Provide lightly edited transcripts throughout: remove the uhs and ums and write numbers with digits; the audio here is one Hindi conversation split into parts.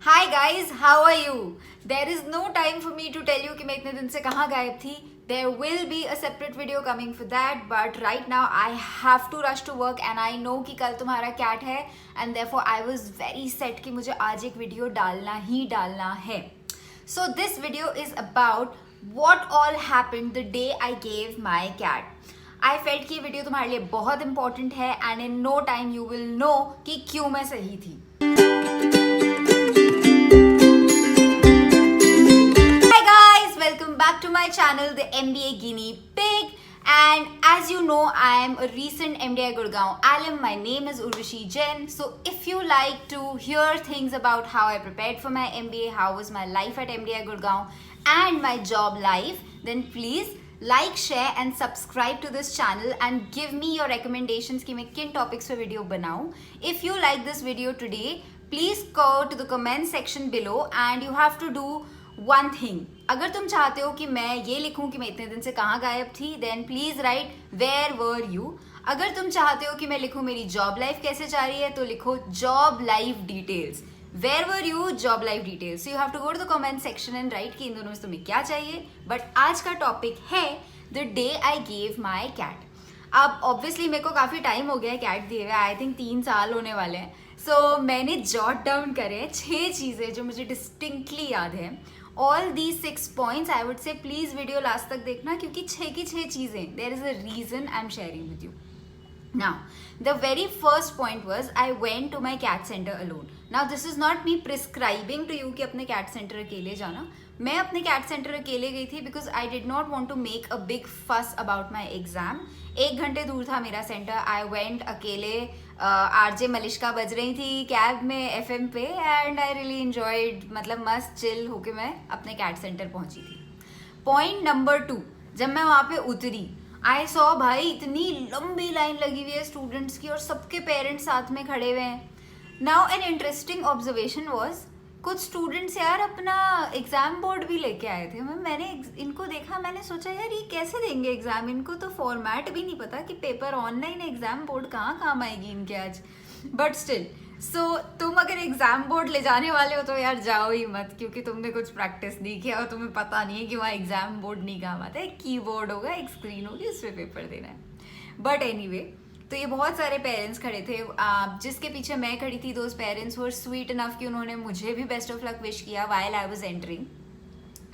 Hi guys, how are you? There is no time for me to tell you कि मैं इतने दिन से कहाँ गायब थी. There will be a separate video coming for that, but right now I have to rush to work and I know कि कल तुम्हारा कैट है and therefore I was very set कि मुझे आज एक वीडियो डालना ही डालना है. So this video is about what all happened the day I gave my cat. I felt कि ये वीडियो तुम्हारे लिए बहुत important है and in no time you will know कि क्यों मैं सही थी. Welcome back to my channel, the MBA Guinea Pig. And as you know, I am a recent MDI Gurgaon alum. My name is Urvashi Jain. So if you like to hear things about how I prepared for my MBA, how was my life at MDI Gurgaon and my job life, then please like, share and subscribe to this channel and give me your recommendations कि मैं किन topics पे video बनाऊँ. If you like this video today, please go to the comment section below and you have to do one thing. अगर तुम चाहते हो कि मैं ये लिखूं कि मैं इतने दिन से कहाँ गायब थी, then please write where were you. अगर तुम चाहते हो कि मैं लिखूं मेरी जॉब लाइफ कैसे जा रही है, तो लिखो job life details. Where were you, job life details. So you have to go to the comment section and write कि इन दोनों में तुम्हें क्या चाहिए. बट आज का टॉपिक है the day I gave my CAT. अब ऑब्वियसली मेरे को काफ़ी टाइम हो गया है कैट दिए हुए. आई थिंक 3 साल होने वाले हैं. सो मैंने जॉट डाउन करे 6 चीज़ें जो मुझे डिस्टिंक्टली याद है. All these 6 points, I would say please video last तक देखना क्योंकि 6 की 6 चीज़ें there is a reason I'm sharing with you. Now, the very first point was I went to my cat center alone. Now, this is not me prescribing to you कि अपने cat center अकेले जाना. मैं अपने cat center अकेले गई थी because I did not want to make a big fuss about my exam. 1 घंटे दूर था मेरा सेंटर. I went अकेले. आरजे मलिश्का बज रही थी कैब में एफएम पे एंड आई रियली एंजॉयड. मतलब मस्त चिल होके मैं अपने कैट सेंटर पहुंची थी. पॉइंट नंबर 2, जब मैं वहाँ पे उतरी आई सॉ भाई इतनी लंबी लाइन लगी हुई है स्टूडेंट्स की और सबके पेरेंट्स साथ में खड़े हुए हैं. Now an interesting observation was कुछ स्टूडेंट्स यार अपना एग्जाम बोर्ड भी लेके आए थे. मैंने इनको देखा, मैंने सोचा यार ये कैसे देंगे एग्जाम. इनको तो फॉर्मेट भी नहीं पता कि पेपर ऑनलाइन एग्जाम बोर्ड कहाँ काम आएगी इनके आज. बट स्टिल सो तुम अगर एग्जाम बोर्ड ले जाने वाले हो तो यार जाओ ही मत, क्योंकि तुमने कुछ प्रैक्टिस नहीं किया और तुम्हें पता नहीं है कि वहाँ एग्जाम बोर्ड नहीं काम आता है. कीबोर्ड होगा, एक स्क्रीन होगी, उस पर पेपर देना है. बट एनीवे, तो ये बहुत सारे पेरेंट्स खड़े थे. जिसके पीछे मैं खड़ी थी, those parents were sweet enough कि उन्होंने मुझे भी बेस्ट ऑफ लक विश किया while I was entering.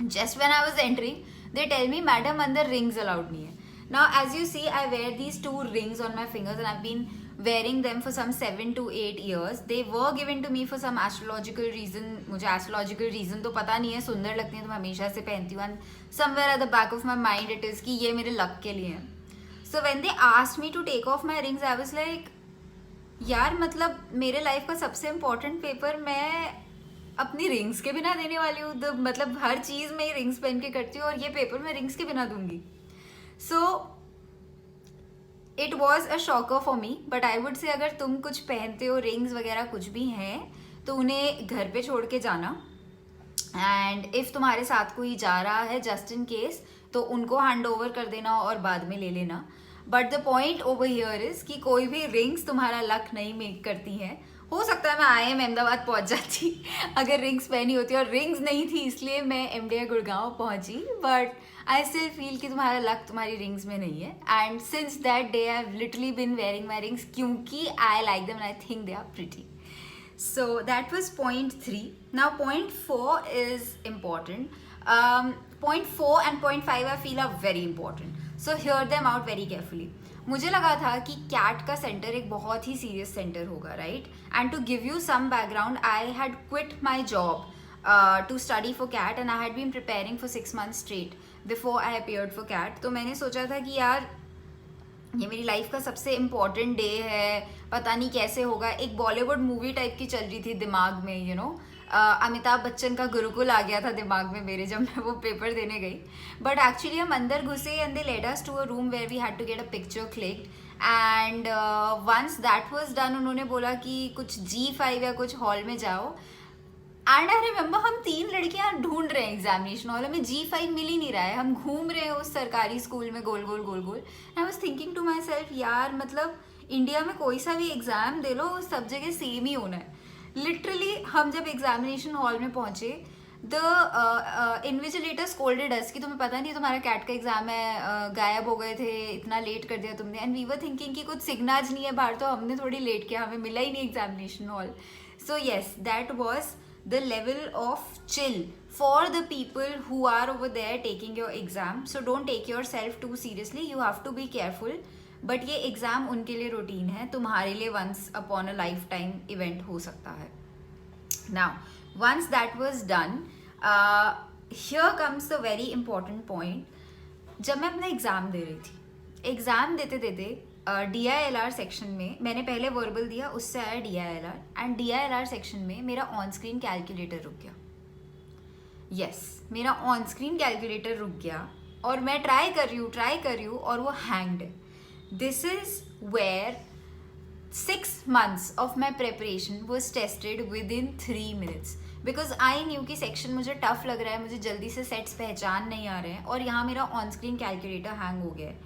Just when I was entering they tell me madam अंदर रिंग्स अलाउड नहीं है. Now as you see I wear these 2 rings on my fingers and I've been wearing them for some 7 to 8 years. They were given to me for some astrological reason. मुझे astrological reason तो पता नहीं है, सुंदर लगती हैं तो मैं हमेशा से पहनती हूँ. and somewhere at the back of my mind it is कि ये मेरे लक के लिए हैं. So when they asked me to take off my rings, I was like, यार मतलब मेरे लाइफ का सबसे इम्पोर्टेंट पेपर मैं अपनी रिंग्स के बिना देने वाली हूँ. मतलब हर चीज़ में रिंग्स पहन के करती हूँ और ये पेपर मैं रिंग्स के बिना दूंगी. So it was a shocker for me. But I would say अगर तुम कुछ पहनते हो, रिंग्स वगैरह कुछ भी हैं, तो उन्हें घर पे छोड़ के जाना. एंड इफ़ तुम्हारे साथ कोई जा रहा है जस्ट इन केस, तो उनको हैंड ओवर कर देना और बाद में ले लेना. But the point over here is कि कोई भी रिंग्स तुम्हारा लक नहीं मेक करती है. हो सकता है मैं IIM अहमदाबाद पहुंच जाती अगर रिंग्स पहनी होती, और रिंग्स नहीं थी इसलिए मैं MDI गुड़गांव पहुंची. बट आई स्टिल फील कि तुम्हारा लक तुम्हारी रिंग्स में नहीं है. And since that day I have literally been wearing my rings क्योंकि I like them and I think they are pretty. So that was point 3. Now point 4 is important. Point 4 and point 5 I feel are very important. So hear them out very carefully. मुझे लगा था कि कैट का सेंटर एक बहुत ही सीरियस सेंटर होगा, right. And to give you some background, I had quit my job to study for CAT and I had been preparing for 6 months straight before I appeared for CAT. तो मैंने सोचा था कि यार ये मेरी लाइफ का सबसे इम्पॉर्टेंट डे है, पता नहीं कैसे होगा. एक बॉलीवुड मूवी टाइप की चल रही थी दिमाग में, यू नो. अमिताभ बच्चन का गुरुकुल आ गया था दिमाग में मेरे जब मैं वो पेपर देने गई. बट एक्चुअली हम अंदर घुसे and they led us to a room where we had to get a picture clicked. And once that was done, उन्होंने बोला कि कुछ G5 या कुछ हॉल में जाओ. एंड आई रिमेंबर हम 3 लड़कियां ढूंढ रहे हैं एग्जामिनेशन हॉल में. G5 मिल ही नहीं रहा है. हम घूम रहे हैं उस सरकारी स्कूल में गोल गोल गोल गोल. I was thinking to myself, यार मतलब इंडिया में कोई सा भी एग्जाम दे लो सब जगह सेम ही होना है. लिटरली हम जब एग्जामिनेशन हॉल में पहुंचे, द इन्विजिलेटर स्कोल्डेड अस कि तुम्हें पता नहीं तुम्हारा कैट का एग्जाम है, गायब हो गए थे, इतना लेट कर दिया तुमने. एंड वी वर थिंकिंग कि कुछ सिग्नल्स नहीं है बाहर, तो हमने थोड़ी लेट किया, हमें मिला ही नहीं examination hall. So yes, that was the level of chill for the people who are over there taking your exam. So don't take yourself too seriously, you have to be careful. But ये एग्ज़ाम उनके लिए रूटीन है, तुम्हारे लिए once upon a lifetime event हो सकता है. Now once that was done, here comes the very important point. जब मैं अपना एग्ज़ाम दे रही थी, एग्ज़ाम देते देते DILR सेक्शन में मैंने पहले वर्बल दिया, उससे आया DILR, एंड DILR सेक्शन में मेरा ऑन स्क्रीन कैलकुलेटर रुक गया. यस, मेरा ऑन स्क्रीन कैलकुलेटर रुक गया और मैं ट्राई कर रही हूँ और वो हैंग्ड है. This is where 6 months of my preparation was tested within 3 minutes. Because I knew कि सेक्शन मुझे टफ लग रहा है, मुझे जल्दी से सेट्स पहचान नहीं आ रहे हैं, और यहाँ मेरा ऑन स्क्रीन कैलकुलेटर हैंग हो गया है.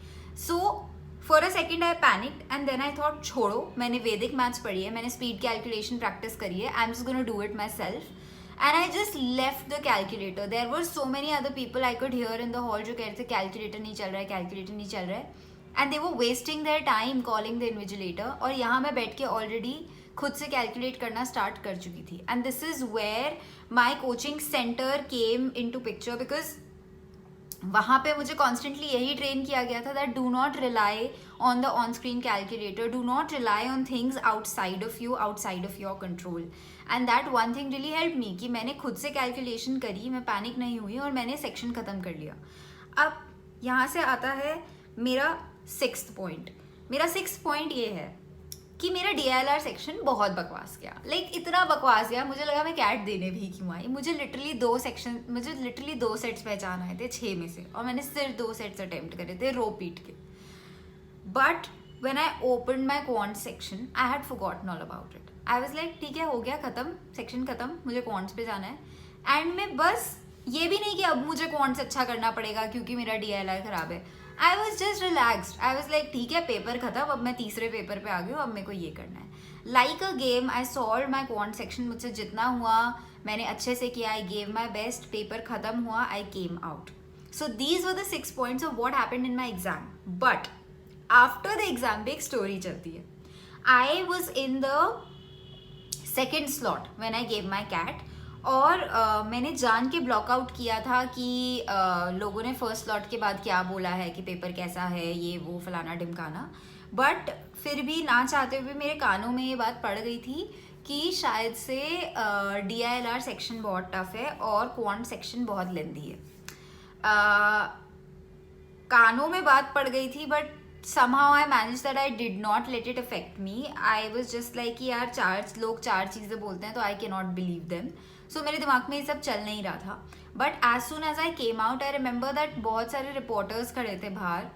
So for a second I panicked and then I thought छोड़ो, मैंने वैदिक मैथ्स पढ़ी है, मैंने स्पीड कैलकुलेशन प्रैक्टिस करी है, I am just gonna do it myself. And I just left the calculator. There were so many other people I could hear in the hall जो कह रहे थे कैलकुलेटर नहीं चल रहा है, कैलकुलेटर नहीं चल रहा है, and they were wasting their time calling the invigilator. और यहाँ मैं बैठ के ऑलरेडी खुद से कैलकुलेट करना स्टार्ट कर चुकी थी. And this is where my coaching centre came in to picture, because वहाँ पे मुझे कॉन्स्टेंटली यही ट्रेन किया गया था that do not rely on the on screen calculator, do not rely on things outside of you, outside of your control. And that one thing really help me कि मैंने खुद से कैलकुलेशन करी, मैं पैनिक नहीं हुई और मैंने सेक्शन ख़त्म कर लिया. अब यहाँ से आता है मेरा 6th पॉइंट. मेरा 6th पॉइंट ये है कि मेरा DILR सेक्शन बहुत बकवास गया. इतना बकवास गया, मुझे लगा मैं कैट देने भी क्यों आई. मुझे लिटरली 2 सेट्स पहचान आए थे 6 में से, और मैंने सिर्फ 2 सेट्स अटेम्प्ट करे थे रो पीट के. But when I open my quant section I had forgotten all about it. I was like ठीक है, हो गया खत्म, सेक्शन खत्म, मुझे क्वांट्स पे जाना है. एंड मैं बस ये भी नहीं कि अब मुझे क्वांट्स अच्छा करना पड़ेगा क्योंकि मेरा DILR खराब है. I was just relaxed. I was like ठीक है, पेपर खत्म, अब मैं तीसरे पेपर पे आ गई हूँ, अब मेरे को ये करना है. Like a game I solve my quant section. मुझसे जितना हुआ मैंने अच्छे से किया, I gave my best. Paper खत्म हुआ, I came out. So these were the 6 points of what happened in my exam. But after the exam भी एक स्टोरी चलती है. I was in the second slot when I gave my CAT, और मैंने जान के ब्लॉकआउट किया था कि लोगों ने फर्स्ट स्लॉट के बाद क्या बोला है कि पेपर कैसा है, ये वो फलाना ढिमकाना. बट फिर भी ना चाहते हुए मेरे कानों में ये बात पड़ गई थी कि शायद से DILR सेक्शन बहुत टफ है और क्वांट सेक्शन बहुत लेंदी है. कानों में बात पड़ गई थी, but somehow I managed that I did not let it affect me. I was just like कि यार लोग 4 चीज़ें बोलते हैं तो I cannot believe them. So मेरे दिमाग में ये सब चल नहीं रहा था. But as soon as I came out, I remember that बहुत सारे रिपोर्टर्स खड़े थे बाहर.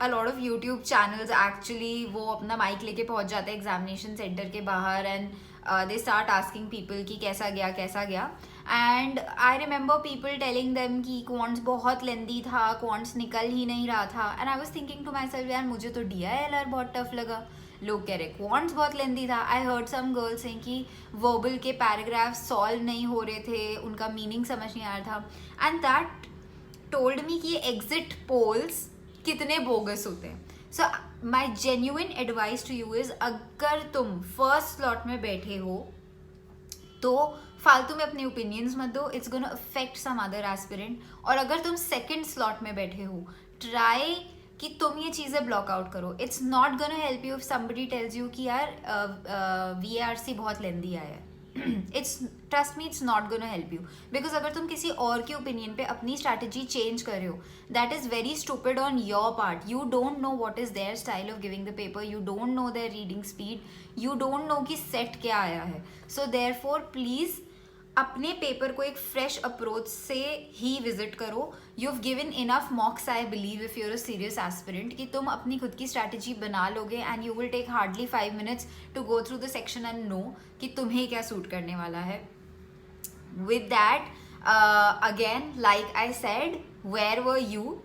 A lot of YouTube channels actually वो अपना माइक लेके पहुंच जाते हैं एग्जामिनेशन सेंटर के बाहर, and they start asking people कि कैसा गया. And I remember people telling them कि क्वांट्स बहुत लेंदी था, क्वांट्स निकल ही नहीं रहा था. And I was thinking to myself यार मुझे तो DILR बहुत टफ लगा, लोग कह रहे क्वांट्स बहुत लेंदी था. I heard some girls saying कि वर्बल के पैराग्राफ सॉल्व नहीं हो रहे थे, उनका मीनिंग समझ नहीं आ रहा था. एंड दैट टोल्ड मी कि एग्जिट पोल्स कितने बोगस होते हैं. So my genuine advice to you is, अगर तुम फर्स्ट स्लॉट में बैठे हो तो फालतू में अपने ओपिनियंस मत दो, it's gonna affect some other aspirant. और अगर तुम सेकंड स्लॉट में बैठे हो, ट्राई कि तुम ये चीज़ें ब्लॉक आउट करो. It's not gonna help you if somebody tells you कि यार VARC बहुत लेंदी आया है. Trust me, it's not gonna help you. Because अगर तुम किसी और के ओपिनियन पे अपनी स्ट्रैटेजी चेंज कर रहे हो, that is very stupid on your part. You don't know what is their style of giving the paper, you don't know their reading speed, you don't know कि सेट क्या आया है. सो देयरफॉर प्लीज़ अपने पेपर को एक फ्रेश अप्रोच से ही विजिट करो. You have given enough mocks, I believe, if you're a serious aspirant, कि तुम अपनी खुद की स्ट्रैटेजी बना लोगे and you will take hardly 5 minutes to go through the section and know कि तुम्हें क्या सूट करने वाला है. With that again, like I said, where were you?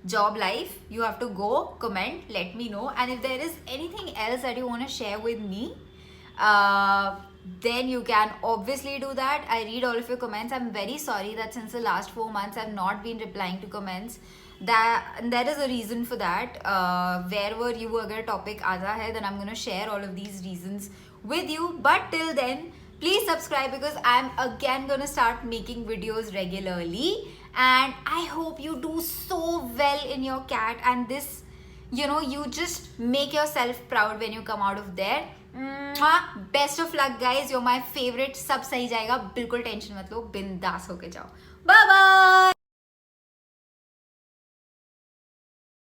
Job life, you have to go, comment, let me know. And if there is anything else that you want to share with me, then you can obviously do that. I read all of your comments. I'm very sorry that since the last 4 months I've not been replying to comments. That there is a reason for that. Wherever you agar topic aata hai, then I'm gonna share all of these reasons with you. But till then, please subscribe because I'm again gonna start making videos regularly. And I hope you do so well in your cat, and this, you know, you just make yourself proud when you come out of there. Best of luck guys, you're my favorite. सब सही जाएगा, बिल्कुल टेंशन मत लो, बिंदास होके जाओ. Bye bye.